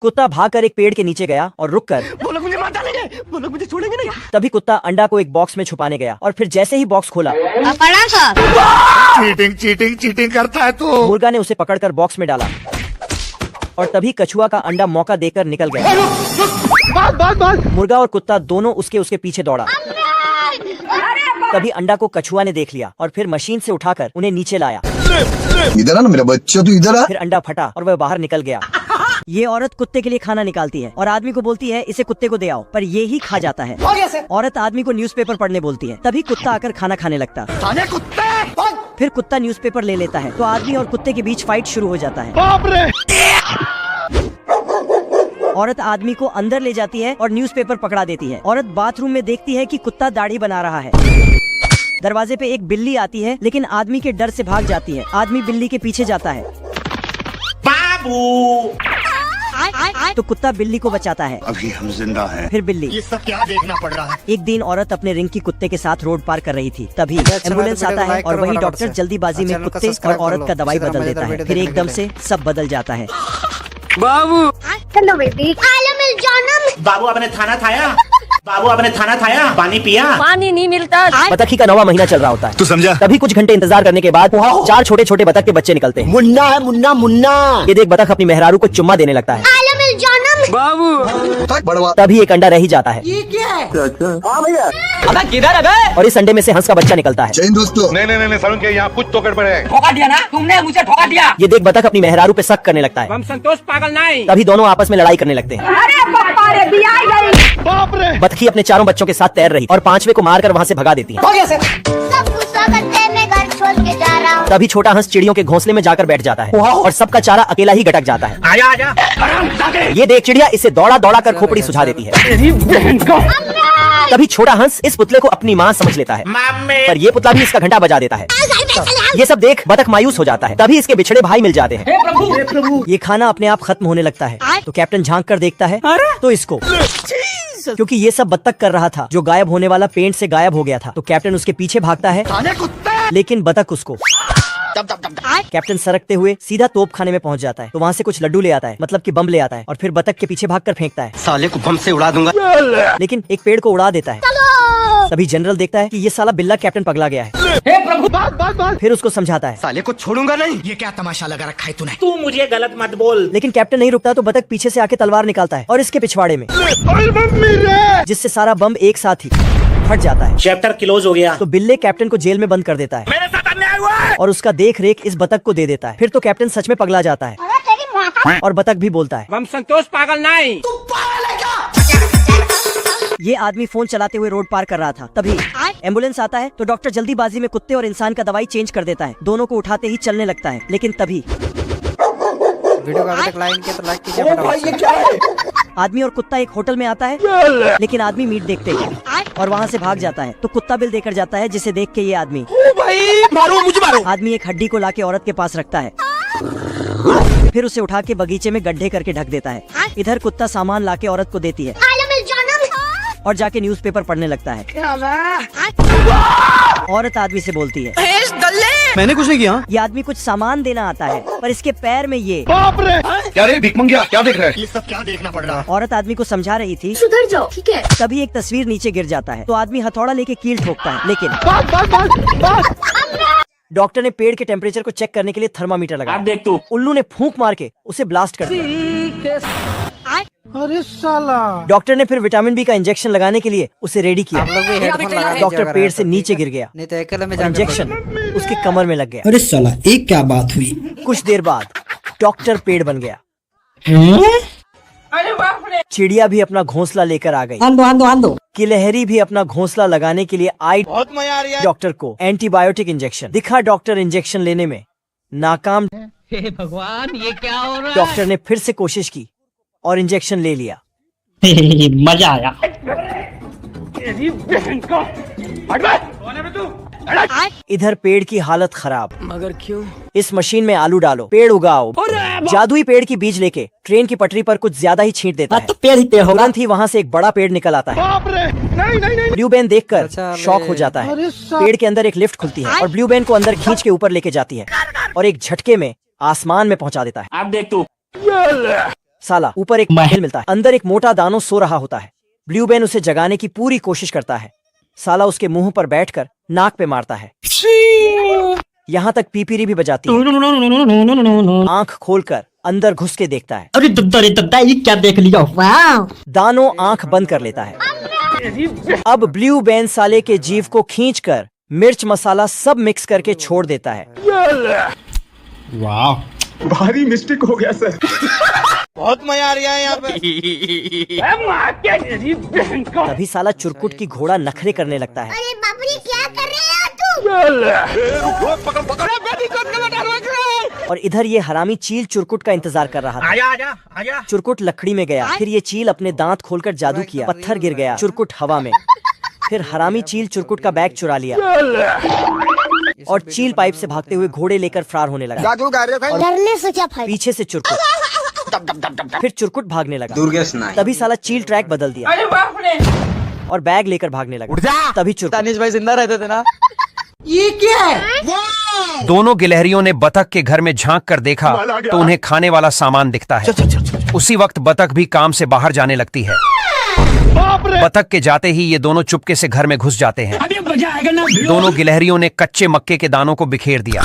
कुत्ता भागकर एक पेड़ के नीचे गया और रुककर वो लोग मुझे मार डालेंगे, वो लोग मुझे छोड़ेंगे नहीं। तभी कुत्ता अंडा को एक बॉक्स में छुपाने गया और फिर जैसे ही बॉक्स खोला चीटिंग चीटिंग चीटिंग करता है तू। मुर्गा ने उसे पकड़कर बॉक्स में डाला और तभी कछुआ का अंडा मौका देकर निकल गया। मुर्गा और कुत्ता दोनों उसके पीछे दौड़ा। तभी अंडा को कछुआ ने देख लिया और फिर मशीन से उठाकर उन्हें नीचे लाया। इधर आ ना मेरा बच्चा, तू इधर आ। फिर अंडा फटा और वह बाहर निकल गया। ये औरत कुत्ते के लिए खाना निकालती है और आदमी को बोलती है इसे कुत्ते को दे आओ, पर ये ही खा जाता है। औरत आदमी को न्यूज़पेपर पढ़ने बोलती है, तभी कुत्ता आकर खाना खाने लगता। फिर कुत्ता न्यूज़पेपर ले लेता है तो आदमी और कुत्ते के बीच फाइट शुरू हो जाता है। औरत आदमी को अंदर ले जाती है और न्यूज़पेपर पकड़ा देती है। औरत बाथरूम में देखती है कि कुत्ता दाढ़ी बना रहा है। दरवाजे पे एक बिल्ली आती है लेकिन आदमी के डर से भाग जाती है। आदमी बिल्ली के पीछे जाता है। बाबू तो कुत्ता बिल्ली को बचाता है। अभी हम जिंदा हैं। फिर बिल्ली। ये सब क्या देखना पड़ रहा है। एक दिन औरत अपने रिंग की कुत्ते के साथ रोड पार कर रही थी, तभी एम्बुलेंस आता है और वही डॉक्टर जल्दीबाजी में कुत्ते और औरत का दवाई बदल देता है। फिर एकदम से सब बदल जाता है। बाबू हेलो बेबी, आलम मिल जानम। बाबू आपने खाना खाया, बाबू आपने खाना खाया, पानी पिया। पानी नहीं मिलता। बतख का 9वां महीना चल रहा होता है। तू समझा? तभी कुछ घंटे इंतजार करने के बाद 4 छोटे छोटे बतख के बच्चे निकलते हैं। मुन्ना है, मुन्ना मुन्ना। ये देख बतख अपनी मेहरारू को चुम्मा देने लगता है। आलम मिल जानम। बाबू बड़वा। तभी एक अंडा रह ही जाता है। ये क्या है? हाँ भैया। अबे किधर है बे? और इस अंडे में से हंस का बच्चा निकलता है। जय हिंद दोस्तों। नहीं सरुण के यहाँ कुछ तो गड़बड़ है। ठोका दिया ना तुमने, मुझे ठोका दिया। ये देख बतख अपनी मेहरारू पे शक करने लगता है। हम संतोष पागल नहीं। तभी दोनों आपस में लड़ाई करने लगते हैं। अरे पापा रे, बिया गई। बाप रे। बतखी अपने चारों बच्चों के साथ तैर रही और 5वें को मारकर वहाँ से भगा देती है। हो गया सर। सब गुस्सा करते मैं घर छोड़ के जा रहा हूँ। तभी छोटा हंस चिड़ियों के घोंसले में जाकर बैठ जाता है और सबका चारा अकेला ही गटक जाता है। आजा आजा। ये देख चिड़िया इसे दौड़ा दौड़ा कर खोपड़ी सुझा देती है। तभी छोटा हंस इस पुतले को अपनी माँ समझ लेता है, पर ये पुतला भी इसका घंटा बजा देता है। ये सब देख बतख मायूस हो जाता है। तभी इसके बिछड़े भाई मिल जाते हैं। हे प्रभु। ये खाना अपने आप खत्म होने लगता है तो कैप्टन झांक कर देखता है तो इसको, क्योंकि ये सब बतख कर रहा था जो गायब होने वाला पेंट से गायब हो गया था। तो कैप्टन उसके पीछे भागता है लेकिन बतख उसको। कैप्टन सरकते हुए सीधा तोप खाने में पहुंच जाता है तो वहाँ से कुछ लड्डू ले आता है, मतलब कि बम ले आता है और फिर बतख के पीछे भागकर फेंकता है। साले को बम से उड़ा दूंगा। लेकिन एक पेड़ को उड़ा देता है। तभी जनरल देखता है कि ये साला बिल्ला कैप्टन पगला गया है। हे प्रभु। बात। फिर उसको समझाता है। साले को छोड़ूंगा नहीं। ये क्या तमाशा लगा रखा है तूने। तू मुझे गलत मत बोल। लेकिन कैप्टन नहीं रुकता तो बतख पीछे से आके तलवार निकालता है और इसके पिछवाड़े में, जिससे सारा बम एक साथ ही फट जाता है। चैप्टर क्लोज हो गया। तो बिल्ले कैप्टन को जेल में बंद कर देता है मेरे साथ अन्याय हुआ है। और उसका देख रेख इस बतख को दे देता है। फिर तो कैप्टन सच में पगला जाता है और बतख भी बोलता है हम संतोष पागल नहीं। तू पागल है क्या? ये आदमी फोन चलाते हुए रोड पार कर रहा था, तभी एम्बुलेंस आता है तो डॉक्टर जल्दीबाजी में कुत्ते और इंसान का दवाई चेंज कर देता है। दोनों को उठाते ही चलने लगता है। लेकिन तभी वीडियो का अभी तक लाइन के तो लाइक कीजिए फटाफट से। क्या है? आदमी और कुत्ता एक होटल में आता है लेकिन आदमी मीट देखते ही और वहाँ से भाग जाता है। तो कुत्ता बिल देकर जाता है जिसे देख के ये आदमी, भाई मारो मुझे मारो। आदमी एक हड्डी को लाके औरत के पास रखता है, फिर उसे उठा के बगीचे में गड्ढे करके ढक देता है। इधर कुत्ता सामान लाके औरत को देती है आलम मिल जानम। और जाके न्यूज़पेपर पढ़ने लगता है। औरत आदमी से बोलती है मैंने कुछ नहीं किया। ये आदमी कुछ सामान देना आता है पर इसके पैर में ये। बाप रे। क्या रे भिख मंगिया, क्या देख रहा है? ये सब क्या देखना पड़ रहा है। औरत आदमी को समझा रही थी सुधर जाओ, ठीक है। तभी एक तस्वीर नीचे गिर जाता है तो आदमी हथौड़ा लेके कील ठोकता है। लेकिन डॉक्टर ने पेड़ के टेम्परेचर को चेक करने के लिए थर्मामीटर लगाया। आप देख तू। उल्लू ने फूंक मार के उसे ब्लास्ट कर दिया। अरे साला। डॉक्टर ने फिर विटामिन बी का इंजेक्शन लगाने के लिए उसे रेडी किया। आप लोग भी हेडफोन लगा लीजिए डॉक्टर अगर पेड़ है से तो, नीचे ठीक है? गिर गया नहीं तो अकेले में और जाके इंजेक्शन उसके कमर में लग गया। अरे साला एक क्या बात हुई? कुछ देर बाद डॉक्टर पेड़ बन गया। अरे बाप रे। चिड़िया भी अपना घोंसला लेकर आ गई। आंदो गिलहरी भी अपना घोंसला लगाने के लिए आई। बहुत मजा आ रही है। डॉक्टर को एंटीबायोटिक इंजेक्शन दिखा। डॉक्टर इंजेक्शन लेने में नाकाम। हे भगवान, ये क्या हो रहा है? डॉक्टर ने फिर से कोशिश की और इंजेक्शन ले लिया। मजा आया। इधर पेड़ की हालत खराब। मगर क्यों? इस मशीन में आलू डालो, पेड़ उगाओ। जादुई पेड़ की बीज लेके ट्रेन की पटरी पर कुछ ज्यादा ही छींट देता है। पेड़ ही पेड़ होगा। तुरंत ही वहाँ से एक बड़ा पेड़ निकल आता है। बाप रे। नहीं। ब्लू बैन देखकर अच्छा, शॉक हो जाता है। पेड़ के अंदर एक लिफ्ट खुलती है और ब्लू बैन को अंदर खींच के ऊपर लेके जाती है और एक झटके में आसमान में पहुँचा देता है। आप देख तू। साला ऊपर एक महल मिलता है, अंदर एक मोटा दानो सो रहा होता है। ब्लू बेन उसे जगाने की पूरी कोशिश करता है। साला उसके मुंह पर बैठकर नाक पे मारता है, यहाँ तक पीपीरी भी बजाती है। आंख खोलकर अंदर घुस के देखता है। अरे दद्दा ये क्या देख लिया? वाह! दानो आंख बंद कर लेता है। अब ब्लू बेन साले के जीव को खींचकर मिर्च मसाला सब मिक्स करके छोड़ देता है। वाह! भारी मिस्टेक हो गया सर। बहुत मजा आ रहा है यहाँ पे। तभी साला चुरकुट की घोड़ा नखरे करने लगता है। अरे बाप रे, क्या कर रहे हो तुम? और इधर ये हरामी चील चुरकुट का इंतजार कर रहा था। आजा आजा। चुरकुट लकड़ी में गया, फिर ये चील अपने दांत खोलकर जादू किया, पत्थर गिर गया, चुरकुट हवा में। फिर हरामी चील चुरकुट का बैग चुरा लिया और चील पाइप से भागते हुए घोड़े लेकर फरार होने लगा। डरने से क्या फायदा? पीछे से चुरकुट, फिर चुरकुट भागने लगा। तभी साला चील ट्रैक बदल दिया और बैग लेकर भागने लगा। तभी चुरकुट, दानिश भाई जिंदा रहते थे ना। दोनों गिलहरियों ने बतख के घर में झांक कर देखा तो उन्हें खाने वाला सामान दिखता है। उसी वक्त बतख भी काम से बाहर जाने लगती है। बतख के जाते ही ये दोनों चुपके से घर में घुस जाते हैं। दोनों गिलहरियों ने कच्चे मक्के के दानों को बिखेर दिया।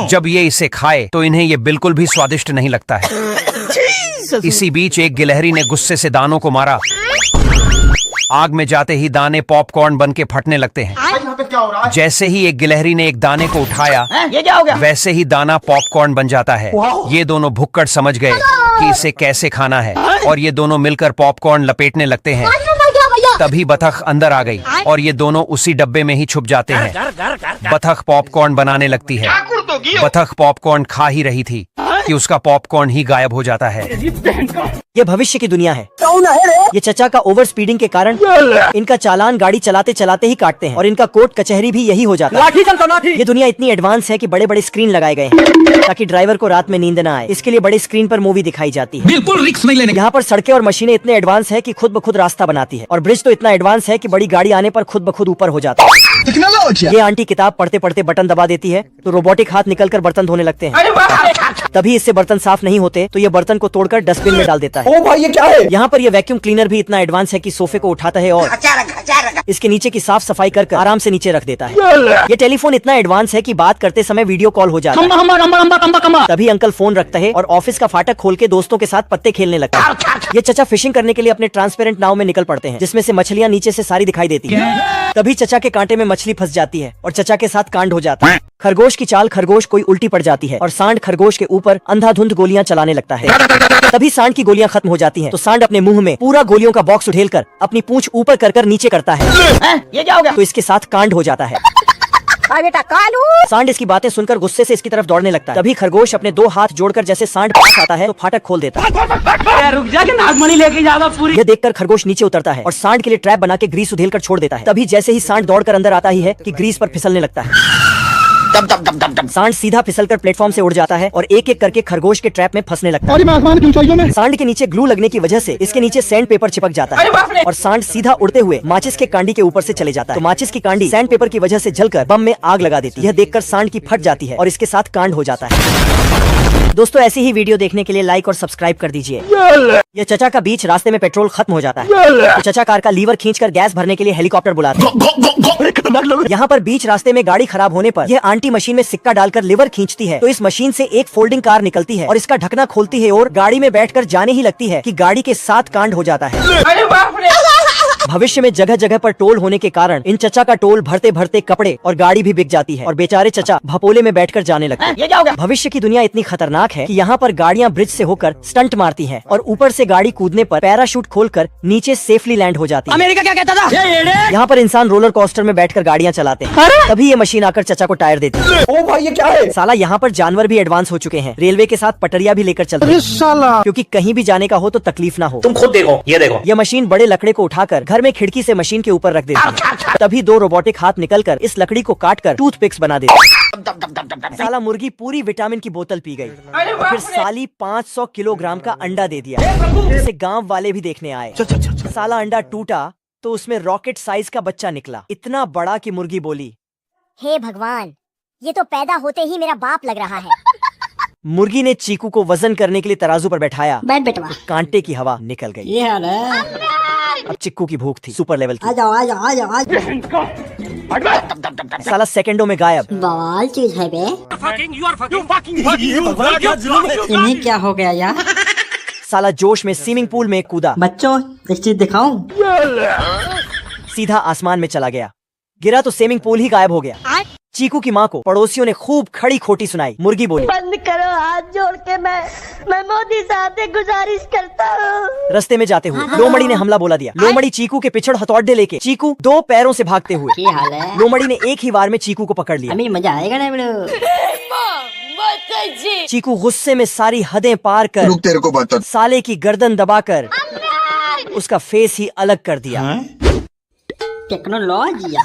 जब ये इसे खाए तो इन्हें ये बिल्कुल भी स्वादिष्ट नहीं लगता है। इसी बीच एक गिलहरी ने गुस्से से दानों को मारा। आग में जाते ही दाने पॉपकॉर्न बन के फटने लगते हैं। जैसे ही एक गिलहरी ने एक दाने को उठाया, वैसे ही दाना पॉपकॉर्न बन जाता है। ये दोनों भुक्कड़ समझ गए कि इसे कैसे खाना है और ये दोनों मिलकर पॉपकॉर्न लपेटने लगते हैं। तभी बतख अंदर आ गई और ये दोनों उसी डब्बे में ही छुप जाते हैं। बतख पॉपकॉर्न बनाने लगती है। बतख पॉपकॉर्न खा ही रही थी कि उसका पॉपकॉर्न ही गायब हो जाता है। ये भविष्य की दुनिया है। ये चचा का ओवर स्पीडिंग के कारण इनका चालान गाड़ी चलाते चलाते ही काटते हैं और इनका कोर्ट कचहरी भी यही हो जाता है। ये दुनिया इतनी एडवांस है कि बड़े बड़े स्क्रीन लगाए गए हैं ताकि ड्राइवर को रात में नींद न आए। इसके लिए बड़े स्क्रीन पर मूवी दिखाई जाती है। बिल्कुल रिस्क नहीं लेने। यहाँ पर सड़कें और मशीनें इतने एडवांस है कि खुद ब खुद रास्ता बनाती है और ब्रिज तो इतना एडवांस है कि बड़ी गाड़ी आने पर खुद ब खुद ऊपर हो जाता है। ये आंटी किताब पढ़ते पढ़ते बटन दबा देती है तो रोबोटिक हाथ निकलकर बर्तन धोने लगते हैं। तभी इससे बर्तन साफ नहीं होते तो ये बर्तन को तोड़कर डस्टबिन में डाल देता है। ओ भाई ये क्या है? यहाँ पर ये वैक्यूम क्लीनर भी इतना एडवांस है कि सोफे को उठाता है और इसके नीचे की साफ सफाई कर आराम से नीचे रख देता है। ये टेलीफोन इतना एडवांस है कि बात करते समय वीडियो कॉल हो जाता है। तभी अंकल फोन रखता है और ऑफिस का फाटक खोल के दोस्तों के साथ पत्ते खेलने लगता है। ये चचा फिशिंग करने के लिए अपने ट्रांसपेरेंट नाव में निकल पड़ते हैं जिसमें से मछलियाँ नीचे से सारी दिखाई देती है। तभी चचा के कांटे में मछली फंस जाती है और चचा के साथ कांड हो जाता है। खरगोश की चाल खरगोश कोई उल्टी पड़ जाती है और सांड खरगोश के ऊपर अंधाधुंध गोलियां चलाने लगता है। तभी सांड की गोलियां खत्म हो जाती हैं तो सांड अपने मुंह में पूरा गोलियों का बॉक्स उठेलकर अपनी पूंछ ऊपर कर नीचे करता है। ये क्या हो गया? तो इसके साथ कांड हो जाता है। बेटा कालू। सांड इसकी बातें सुनकर गुस्से से इसकी तरफ दौड़ने लगता है। तभी खरगोश अपने दो हाथ जोड़कर जैसे सांड पास आता है तो फाटक खोल देता है। रुक जा के नागमणि लेके जाना पूरी। यह देखकर खरगोश नीचे उतरता है और सांड के लिए ट्रैप बना के ग्रीस उधेलकर छोड़ देता है। तभी जैसे ही सांड दौड़कर अंदर आता ही है कि ग्रीस पर फिसलने लगता है। सांड सीधा फिसलकर प्लेटफॉर्म से उड़ जाता है और एक एक करके खरगोश के ट्रैप में फंसने लगता है। सांड के नीचे ग्लू लगने की वजह से इसके नीचे सैंड पेपर चिपक जाता है और सांड सीधा उड़ते हुए माचिस के कांडी के ऊपर से चले जाता है। तो माचिस की कांडी सैंड पेपर की वजह से जलकर बम में आग लगा देती है। यह देखकर सांड की फट जाती है और इसके साथ कांड हो जाता है। दोस्तों ऐसी ही वीडियो देखने के लिए लाइक और सब्सक्राइब कर दीजिए। यह चचा का बीच रास्ते में पेट्रोल खत्म हो जाता है तो चचा कार का लीवर खींचकर गैस भरने के लिए हेलीकॉप्टर बुलाते हैं। यहाँ पर बीच रास्ते में गाड़ी खराब होने पर यह आंटी मशीन में सिक्का डालकर लीवर खींचती है तो इस मशीन से एक फोल्डिंग कार निकलती है और इसका ढकना खोलती है और गाड़ी में बैठकर जाने ही लगती है कि गाड़ी के साथ कांड हो जाता है। भविष्य में जगह जगह पर टोल होने के कारण इन चचा का टोल भरते भरते कपड़े और गाड़ी भी बिक जाती है और बेचारे चचा भपोले में बैठकर जाने लगते हैं। ये क्या हो गया? भविष्य की दुनिया इतनी खतरनाक है कि यहाँ पर गाड़ियाँ ब्रिज से होकर स्टंट मारती हैं और ऊपर से गाड़ी कूदने पर पैराशूट खोलकर नीचे सेफली लैंड हो जाती है। अमेरिका क्या कहता था? यहाँ पर इंसान रोलर कोस्टर में बैठकर गाड़ियाँ चलाते हैं। तभी ये मशीन आकर चचा को टायर देती है। ओ भाई ये क्या है? साला यहाँ पर जानवर भी एडवांस हो चुके हैं। रेलवे के साथ पटरिया भी लेकर चलते हैं क्योंकि कहीं भी जाने का हो तो तकलीफ ना हो। तुम खुद देखो, ये देखो। यह मशीन बड़े लकड़े को उठाकर घर में खिड़की से मशीन के ऊपर रख देती है। तभी दो रोबोटिक हाथ निकलकर इस लकड़ी को काटकर टूथपिक्स बना देते हैं। साला मुर्गी पूरी विटामिन की बोतल पी गई फिर साली 500 किलोग्राम का अंडा दे दिया जिसे गांव वाले भी देखने आए। साला अंडा टूटा तो उसमें रॉकेट साइज का बच्चा निकला, इतना बड़ा कि मुर्गी बोली, हे भगवान, ये तो पैदा होते ही मेरा बाप लग रहा है। मुर्गी ने चीकू को वजन करने के लिए तराजू पर बैठाया। बैठ बेटवा। कांटे की हवा निकल गई। ये हाल है। अब चिक्कू की भूख थी सुपर लेवल आ की। जाओ आ जाओ आ जाओ आ जाओ। साला सेकंडों में गायब। बवाल चीज है बे। इन्हें क्या हो गया यार? साला जोश में स्विमिंग पूल में कूदा, बच्चों एक चीज दिखाऊं? सीधा आसमान में चला गया। गिरा तो स्विमिंग पूल ही गायब हो गया। चीकू की माँ को पड़ोसियों ने खूब खड़ी खोटी सुनाई। मुर्गी बोली, बंद करो हाथ जोड़ के, मैं मोदी साहब से गुजारिश करता हूँ। रास्ते में जाते हुए लोमड़ी ने हमला बोला दिया। लोमड़ी चीकू के पिछड़ हथौड़े लेके चीकू 2 पैरों से भागते हुए। ये हाल है। लोमड़ी ने एक ही वार में चीकू को पकड़ लिया। अभी मजा आएगा ना बड़ो। चीकू गुस्से में सारी हदें पार कर रुक तेरे को बता। साले की गर्दन दबाकर उसका फेस ही अलग कर दिया। टेक्नोलॉजी